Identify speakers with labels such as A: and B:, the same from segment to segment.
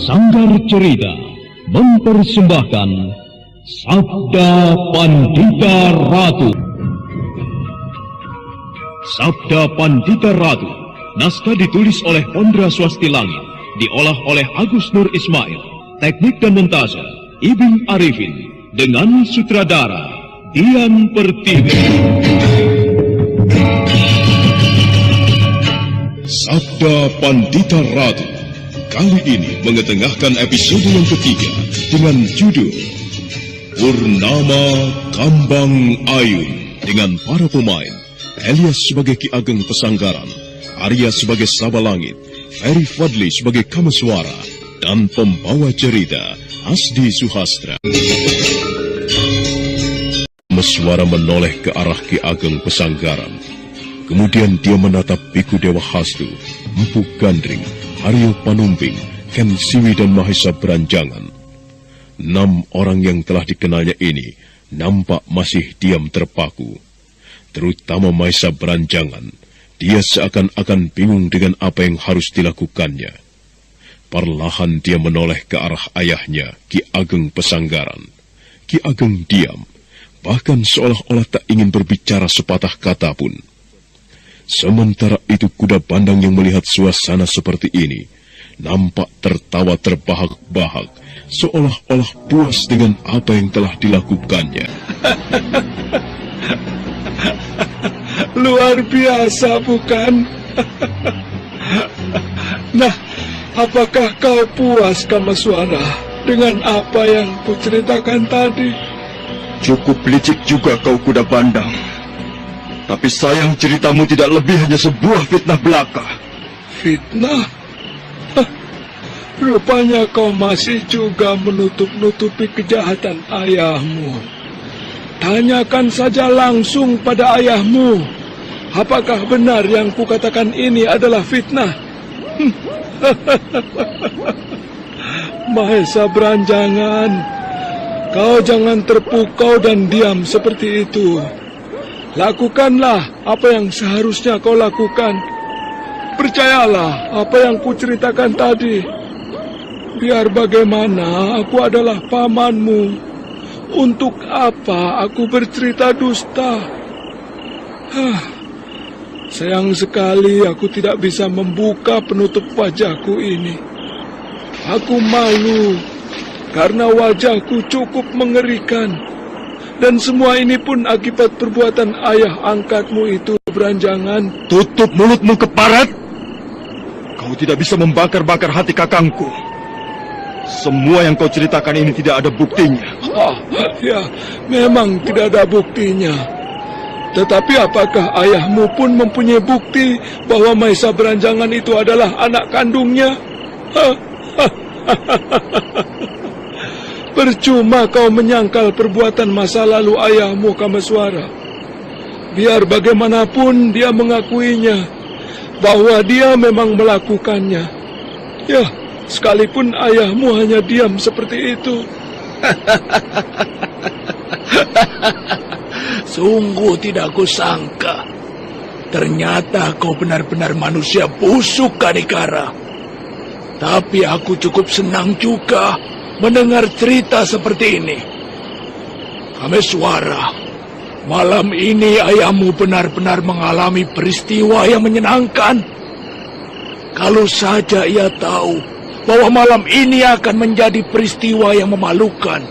A: Sanggar Cerita mempersembahkan Sabda Pandita Ratu. Sabda Pandita Ratu, naskah ditulis oleh Pondra Swasti Langit, diolah oleh Agus Nur Ismail, teknik dan montase Ibing Arifin, dengan sutradara Dian Pertiwi. Sabda Pandita Ratu kali ini mengetengahkan episode yang ketiga dengan judul Purnama Kambang Ayun, dengan para pemain Elias sebagai Ki Ageng Pesanggaran, Arya sebagai Sabalangit, Ferry Fadli sebagai Kameswara, dan pembawa cerita Asdi Suhastra. Kameswara menoleh ke arah Ki Ageng Pesanggaran. Kemudian dia menatap Biku Dewa Hastu, Empu Gandring, Aryo Panumping, Ken Siwi dan Mahesa Beranjangan. 6 orang yang telah dikenalnya ini nampak masih diam terpaku. Terutama Mahesa Beranjangan, dia seakan-akan bingung dengan apa yang harus dilakukannya. Perlahan dia menoleh ke arah ayahnya, Ki Ageng Pesanggaran. Ki Ageng diam, bahkan seolah-olah tak ingin berbicara sepatah kata pun. Sementara itu kuda bandang yang melihat suasana seperti ini nampak tertawa terbahak-bahak, seolah-olah puas dengan apa yang telah dilakukannya.
B: Luar biasa, bukan? Nah, apakah kau puas, Kameswara, dengan apa yang kuceritakan tadi?
C: Cukup licik juga kau kuda bandang. Tapi sayang ceritamu tidak lebih hanya sebuah fitnah belaka.
B: Fitnah? Rupanya kau masih juga menutup-nutupi kejahatan ayahmu. Tanyakan saja langsung pada ayahmu. Apakah benar yang kukatakan ini adalah fitnah? Mahesa Beranjangan, kau jangan terpukau dan diam seperti itu. Lakukanlah apa yang seharusnya kau lakukan. Percayalah apa yang kuceritakan tadi. Biar bagaimana, aku adalah pamanmu. Untuk apa aku bercerita dusta? Sayang sekali aku tidak bisa membuka penutup wajahku ini. Aku malu karena wajahku cukup mengerikan. Dan semua ini pun akibat perbuatan ayah angkatmu itu, Beranjangan.
C: Tutup mulutmu, keparat! Kau tidak bisa membakar-bakar hati kakangku. Semua yang kau ceritakan ini tidak ada buktinya.
B: Ya, memang tidak ada buktinya. Tetapi apakah ayahmu pun mempunyai bukti bahwa Mahesa Beranjangan itu adalah anak kandungnya? Percuma kau menyangkal perbuatan masa lalu ayahmu, Kameswara. Biar bagaimanapun dia mengakuinya bahwa dia memang melakukannya. Ya, sekalipun ayahmu hanya diam seperti itu.
D: Sungguh tidak kusangka. Ternyata kau benar-benar manusia busuk, Kanikara. Tapi aku cukup senang juga mendengar cerita seperti ini. Kameswara, malam ini ayahmu benar-benar mengalami peristiwa yang menyenangkan. Kalau saja ia tahu bahwa malam ini akan menjadi peristiwa yang memalukan,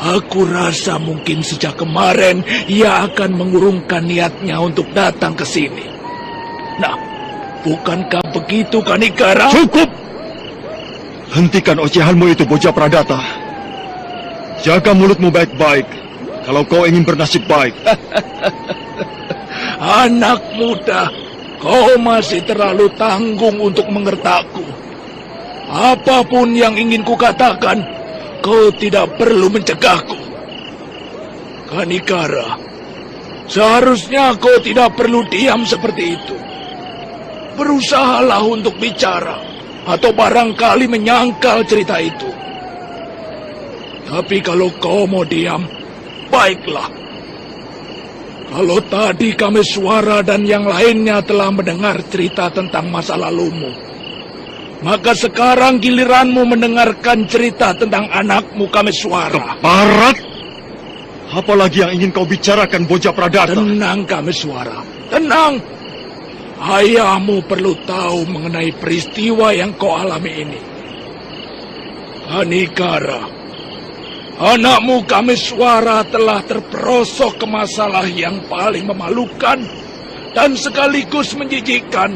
D: aku rasa mungkin sejak kemarin ia akan mengurungkan niatnya untuk datang ke sini. Nah, bukankah begitu, Kanikara?
C: Cukup! Hentikan ocehanmu itu, bocah Pradata. Jaga mulutmu baik-baik kalau kau ingin bernasib baik.
D: Anak muda, kau masih terlalu tanggung untuk mengertaku. Apapun yang ingin kukatakan, kau tidak perlu mencegahku. Kanikara, seharusnya kau tidak perlu diam seperti itu. berusahalah untuk bicara, atau barangkali menyangkal cerita itu. Tapi kalau kau mau diam, baiklah. Kalau tadi Kameswara dan yang lainnya telah mendengar cerita tentang masa lalumu, maka sekarang giliranmu mendengarkan cerita tentang anakmu Kameswara.
C: Keparat? Apalagi yang ingin kau bicarakan, Bocah Pradata?
D: Tenang Kameswara, tenang. Ayahmu perlu tahu mengenai peristiwa yang kau alami ini. Kanikara, anakmu Kameswara telah terperosok ke masalah yang paling memalukan dan sekaligus menjijikkan.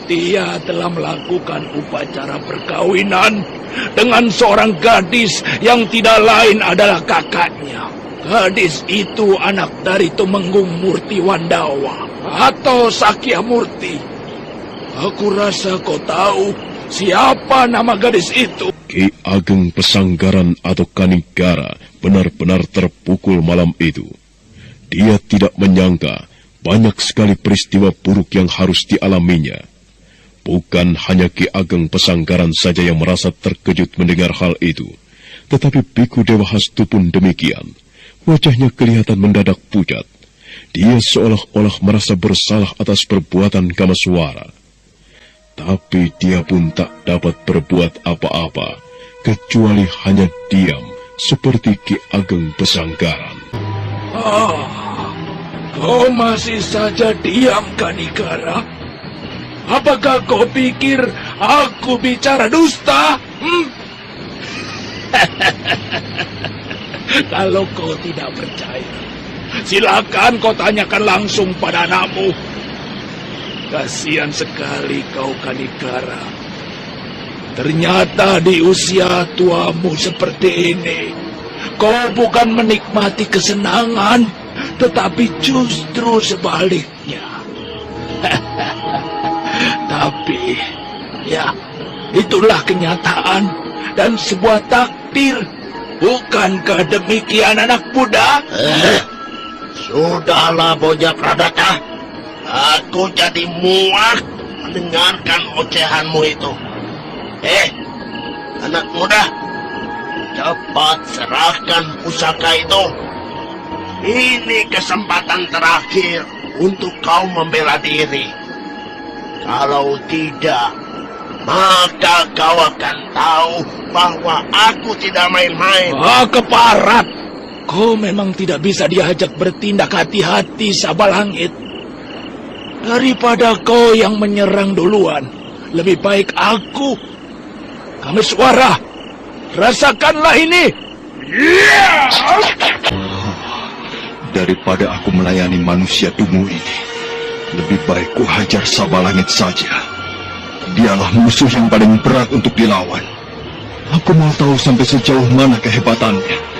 D: Dia telah melakukan upacara perkawinan dengan seorang gadis yang tidak lain adalah kakaknya. Gadis itu anak dari Tumenggung Murti Wandawa atau Sakya Murti. Aku rasa kau tahu siapa nama gadis itu.
A: Ki Ageng Pesanggaran atau Kanigara benar-benar terpukul malam itu. Dia tidak menyangka banyak sekali peristiwa buruk yang harus dialaminya. Bukan hanya Ki Ageng Pesanggaran saja yang merasa terkejut mendengar hal itu, tetapi Biku Dewa Hastu pun demikian. Wajahnya kelihatan mendadak pucat. Dia seolah-olah merasa bersalah atas perbuatan Kameswara. Tapi dia pun tak dapat berbuat apa-apa, kecuali hanya diam, seperti Ki Ageng Pesanggaran.
D: Kau masih saja diam, Kanigara? Apakah kau pikir aku bicara dusta? Kalau kau tidak percaya, silakan kau tanyakan langsung pada anakmu. Kasihan sekali kau, Kanigara. Ternyata di usia tuamu seperti ini, kau bukan menikmati kesenangan, tetapi justru sebaliknya. Tapi, ya, itulah kenyataan dan sebuah takdir. Bukankah demikian, anak muda?
E: Sudahlah, Bocah Pradata. Aku jadi muak mendengarkan ocehanmu itu. Anak muda, cepat serahkan pusaka itu. Ini kesempatan terakhir untuk kau membela diri. Kalau tidak, maka kau akan tahu bahwa aku tidak main-main.
D: Keparat! Kau memang tidak bisa diajak bertindak hati-hati, Sabalangit. Daripada kau yang menyerang duluan, lebih baik aku. Kameswara, rasakanlah ini.
C: Daripada aku melayani manusia dungu ini, lebih baik ku hajar Sabalangit saja. Dialah musuh yang paling berat untuk dilawan. Aku mau tahu sampai sejauh mana kehebatannya.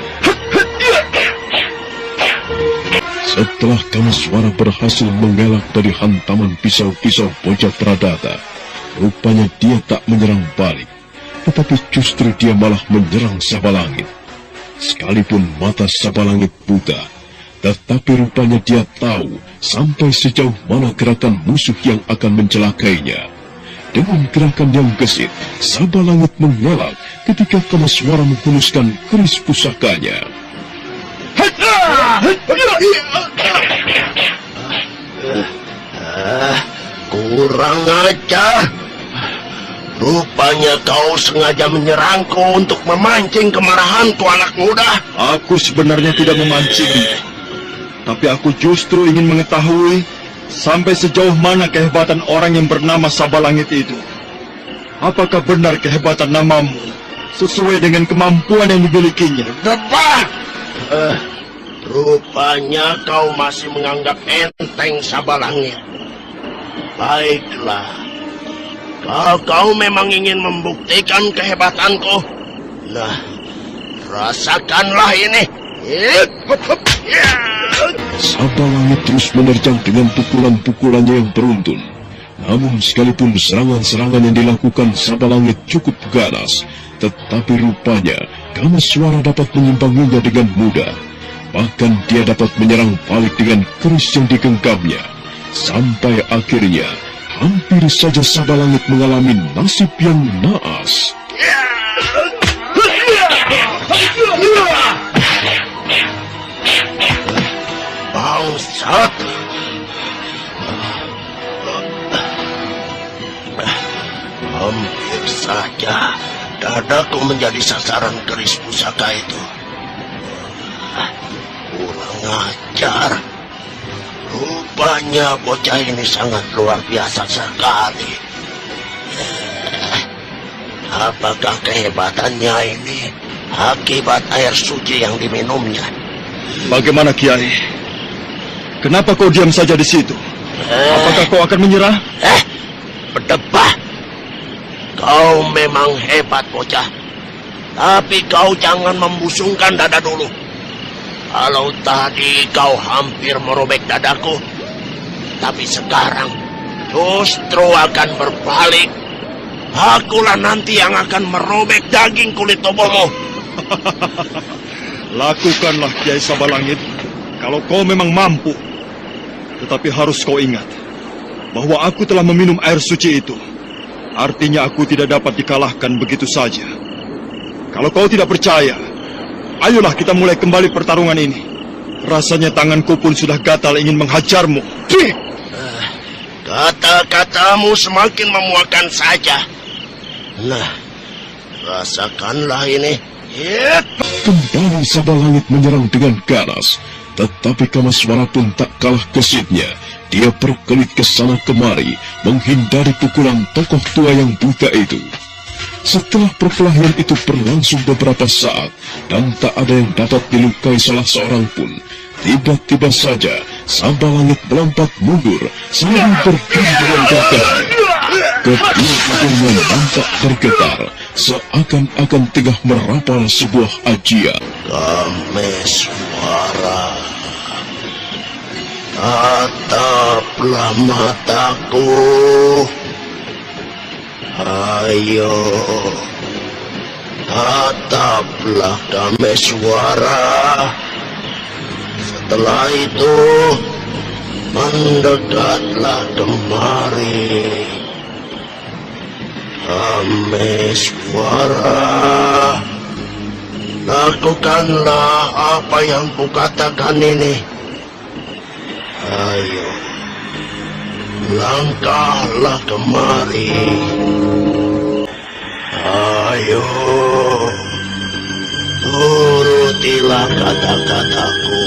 A: Setelah Kameswara berhasil mengelak dari hantaman pisau-pisau Bocah Pradata, rupanya dia tak menyerang balik, tetapi justru dia malah menyerang Sabalangit. Sekalipun mata Sabalangit buta, tetapi rupanya dia tahu sampai sejauh mana gerakan musuh yang akan mencelakainya. Dengan gerakan yang gesit, Sabalangit mengelak ketika Kameswara menghunuskan keris pusakanya.
E: Kurang ajar. Rupanya kau sengaja menyerangku untuk memancing kemarahanku, anak muda.
C: Aku sebenarnya tidak memancingmu, tapi aku justru ingin mengetahui sampai sejauh mana kehebatan orang yang bernama Sabalangit itu. Apakah benar kehebatan namamu sesuai dengan kemampuan yang dimilikinya?
E: Debat! Rupanya kau masih menganggap enteng Sabalangit. Baiklah, kalau kau memang ingin membuktikan kehebatanku, nah, rasakanlah ini.
A: Sabalangit terus menerjang dengan pukulan-pukulannya yang beruntun. Namun sekalipun serangan-serangan yang dilakukan Sabalangit cukup ganas, tetapi rupanya Kameswara dapat mengimbanginya dengan mudah. Bahkan dia dapat menyerang balik dengan keris yang digenggamnya. Sampai akhirnya, hampir saja Sabalangit mengalami nasib yang naas.
E: Bangsat! Hampir saja dadaku menjadi sasaran keris pusaka itu. Kurang ajar. Rupanya bocah ini sangat luar biasa sekali. Apakah kehebatannya ini akibat air suci yang diminumnya?
C: Bagaimana, Kiai? Kenapa kau diam saja di situ? Apakah kau akan menyerah?
E: Berdebah. Kau memang hebat, bocah. Tapi kau jangan membusungkan dada dulu. Kalau tadi kau hampir merobek dadaku, tapi sekarang justru akan berbalik. Akulah nanti yang akan merobek daging kulit tubuhmu.
C: Lakukanlah, Kiai Sabalangit, kalau kau memang mampu. Tetapi harus kau ingat bahwa aku telah meminum air suci itu. Artinya aku tidak dapat dikalahkan begitu saja. Kalau kau tidak percaya, ayolah kita mulai kembali pertarungan ini. Rasanya tanganku pun sudah gatal ingin menghajarmu.
E: Kata-katamu semakin memuakan saja. Nah, rasakanlah ini.
A: Kembali Sabalangit menyerang dengan ganas. Tetapi Kamaswara pun tak kalah gesitnya. Dia berkelit ke sana kemari, menghindari pukulan tokoh tua yang buta itu. Setelah perkelahian itu berlangsung beberapa saat, dan tak ada yang dapat dilukai salah seorang pun, tiba-tiba saja Sabalangit melompat mundur, sambil berdiri dengan gagahnya. Kedua tubuhnya nampak bergetar, seakan-akan tengah merapal sebuah ajian.
E: Kameswara, tataplah mataku. Ayo, tataplah Kameswara. Setelah itu, mendekatlah kemari. Kameswara, lakukanlah apa yang kukatakan ini. Ayo, langkahlah kemari. Ayo, turutilah kata-kataku.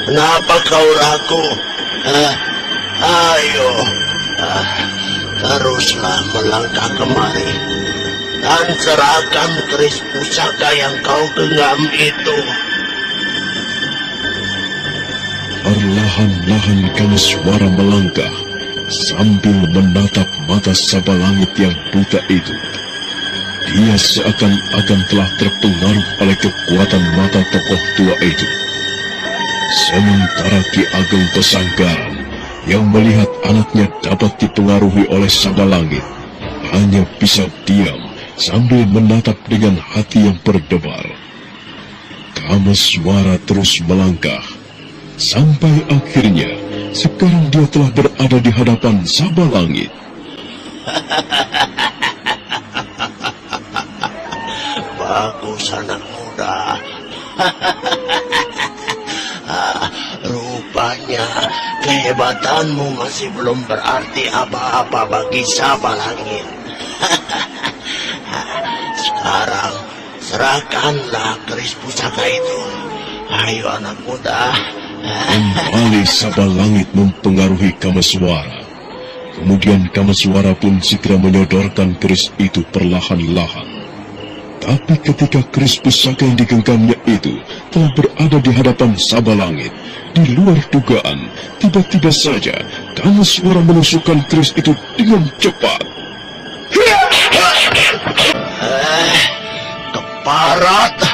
E: Kenapa kau ragu? Ayo, teruslah melangkah kemari dan serahkan keris pusaka yang kau genggam itu.
A: Perlahan-lahan Kamaswara melangkah sambil menatap mata Sabalangit yang buta itu. Dia seakan-akan telah terpengaruh oleh kekuatan mata tokoh tua itu. Sementara Ki Ageng Pesanggaran yang melihat anaknya dapat dipengaruhi oleh Sabalangit hanya bisa diam sambil menatap dengan hati yang berdebar. Kamaswara terus melangkah sampai akhirnya sekarang dia telah berada di hadapan Sabalangit.
E: Bagus anak muda. Rupanya kehebatanmu masih belum berarti apa-apa bagi Sabalangit. Sekarang serahkanlah keris pusaka itu. Ayo anak muda.
A: Kembali Sabalangit mempengaruhi Kamaswara. Kemudian Kamaswara pun segera menyodorkan keris itu perlahan-lahan. Tapi ketika keris pusaka yang digenggamnya itu telah berada di hadapan Sabalangit, di luar dugaan, tiba-tiba saja Kamaswara menusukkan keris itu dengan cepat.
E: Keparat.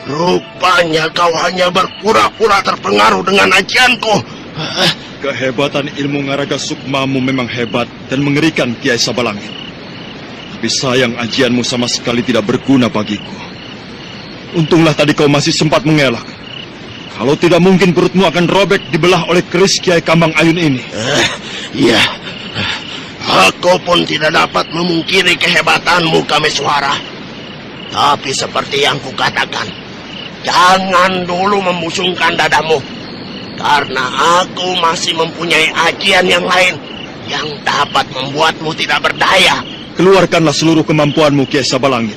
E: Rupanya kau hanya berpura-pura terpengaruh dengan ajianku.
C: Kehebatan ilmu ngaraga sukmamu memang hebat dan mengerikan, Kiai Sabalangit. Tapi sayang ajianmu sama sekali tidak berguna bagiku. Untunglah tadi kau masih sempat mengelak. Kalau tidak mungkin perutmu akan robek dibelah oleh keris Kiai Kambang Ayun ini.
E: Iya, aku pun tidak dapat memungkiri kehebatanmu, Kameswara. Tapi seperti yang kukatakan, jangan dulu membusungkan dadamu. Karena aku masih mempunyai ajian yang lain yang dapat membuatmu tidak berdaya.
C: Keluarkanlah seluruh kemampuanmu, Kiai Sabalangit.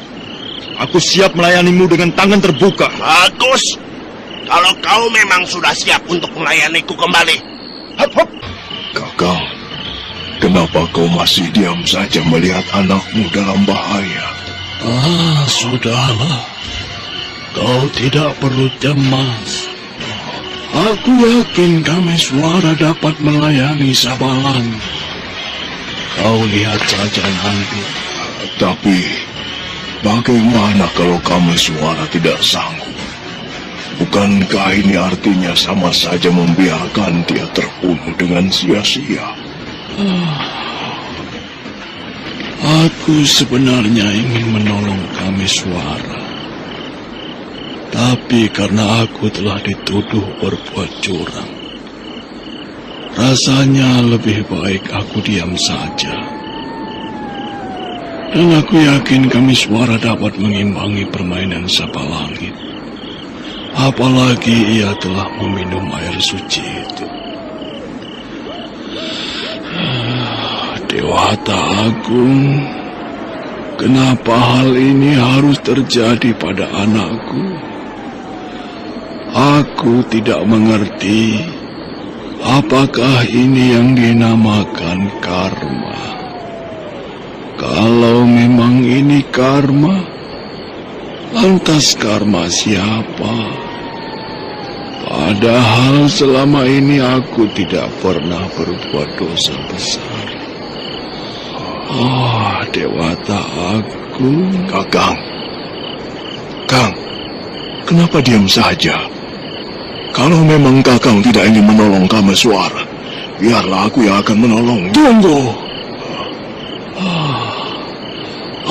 C: Aku siap melayanimu dengan tangan terbuka.
E: Bagus. Kalau kau memang sudah siap untuk melayaniku kembali. Hop, hop.
A: Kakang, kenapa kau masih diam saja melihat anakmu dalam bahaya?
D: Sudahlah. Kau tidak perlu cemas. Aku yakin Kameswara dapat melayani Sabalang. Kau lihat saja nanti.
A: Tapi, bagaimana kalau Kameswara tidak sanggup? Bukankah ini artinya sama saja membiarkan dia terbunuh dengan sia-sia?
D: Aku sebenarnya ingin menolong Kameswara. Tapi karena aku telah dituduh berbuat curang, rasanya lebih baik aku diam saja. Dan aku yakin Kameswara dapat mengimbangi permainan Sapalangit. Apalagi ia telah meminum air suci itu. Dewata Agung, kenapa hal ini harus terjadi pada anakku? Aku tidak mengerti. Apakah ini yang dinamakan karma? Kalau memang ini karma, lantas karma siapa? Padahal selama ini aku tidak pernah berbuat dosa besar. Dewata Agung.
A: Kakang, Kang, kenapa diam saja? Kalau memang Kakang tidak ingin menolong Kameswara, biarlah aku yang akan menolong.
D: Tunggu.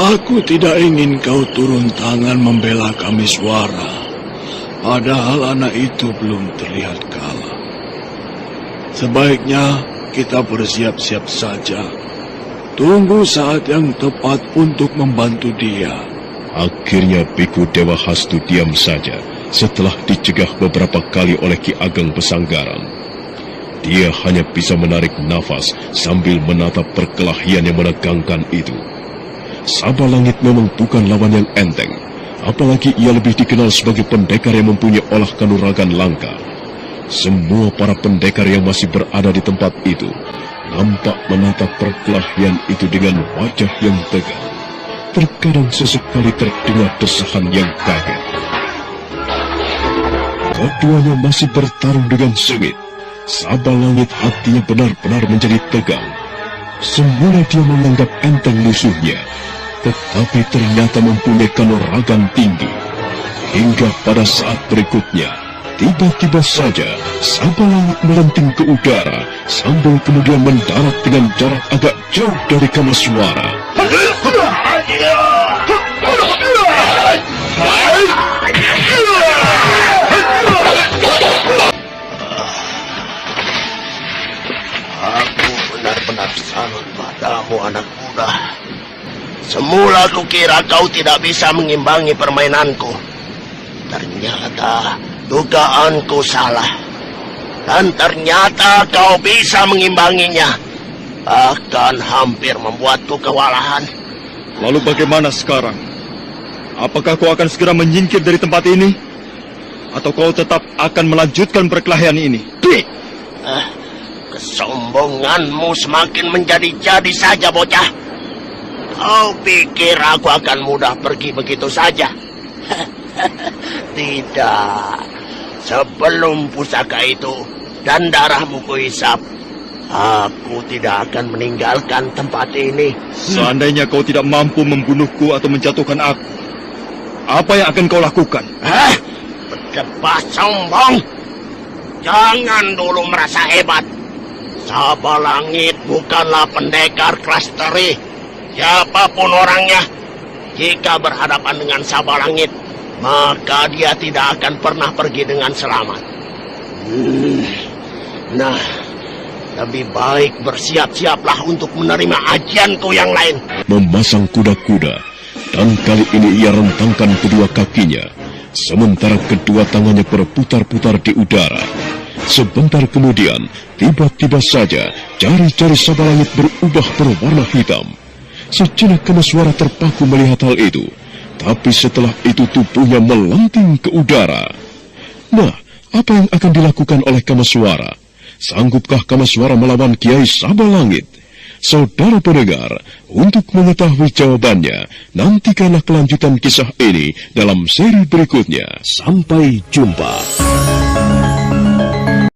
D: Aku tidak ingin kau turun tangan membela Kameswara. Padahal anak itu belum terlihat kalah. Sebaiknya kita bersiap-siap saja. Tunggu saat yang tepat untuk membantu dia.
A: Akhirnya Biku Dewa Hastu diam saja setelah dicegah beberapa kali oleh Ki Ageng Pesanggaran. Dia hanya bisa menarik nafas sambil menatap perkelahian yang menegangkan itu. Sabalangit memang bukan lawan yang enteng, apalagi ia lebih dikenal sebagai pendekar yang mempunyai olah kanuragan langka. Semua para pendekar yang masih berada di tempat itu nampak menatap perkelahian itu dengan wajah yang tegang. Terkadang sesekali terdengar desahan yang kaget. Keduanya masih bertarung dengan sengit. Sabalangit hatinya benar-benar menjadi tegang. Semula dia menganggap enteng musuhnya, tetapi ternyata mempunyai kanuragan tinggi. Hingga pada saat berikutnya, tiba-tiba saja Sabalangit melenting ke udara sambil kemudian mendarat dengan jarak agak jauh dari Kameswara.
E: Aku benar-benar salut padamu, anak muda. Semula kukira kau tidak bisa mengimbangi permainanku. Ternyata dugaanku salah. Dan ternyata kau bisa mengimbanginya. Bahkan hampir membuatku kewalahan.
C: Lalu bagaimana sekarang? Apakah kau akan segera menyingkir dari tempat ini? Atau kau tetap akan melanjutkan perkelahian ini?
E: Kesombonganmu semakin menjadi-jadi saja, bocah. Kau pikir aku akan mudah pergi begitu saja? Tidak. Sebelum pusaka itu dan darahmu kuhisap, aku tidak akan meninggalkan tempat ini.
C: Seandainya kau tidak mampu membunuhku atau menjatuhkan aku, apa yang akan kau lakukan?
E: Berdebah sombong. Jangan dulu merasa hebat. Sabalangit bukanlah pendekar kelas teri. Siapapun orangnya, jika berhadapan dengan Sabalangit, maka dia tidak akan pernah pergi dengan selamat. Nah, lebih baik bersiap-siaplah untuk menerima ajianku yang lain.
A: Memasang kuda-kuda, dan kali ini ia rentangkan kedua kakinya, sementara kedua tangannya berputar-putar di udara. Sebentar kemudian, tiba-tiba saja jari-jari Sabalangit berubah berwarna hitam. Sejenak Kameswara terpaku melihat hal itu, tapi setelah itu tubuhnya melenting ke udara. Nah, apa yang akan dilakukan oleh Kameswara? Sanggupkah Kameswara melawan Kiai Sabalangit? Saudara pendengar, untuk mengetahui jawabannya, nantikanlah kelanjutan kisah ini dalam seri berikutnya. Sampai jumpa.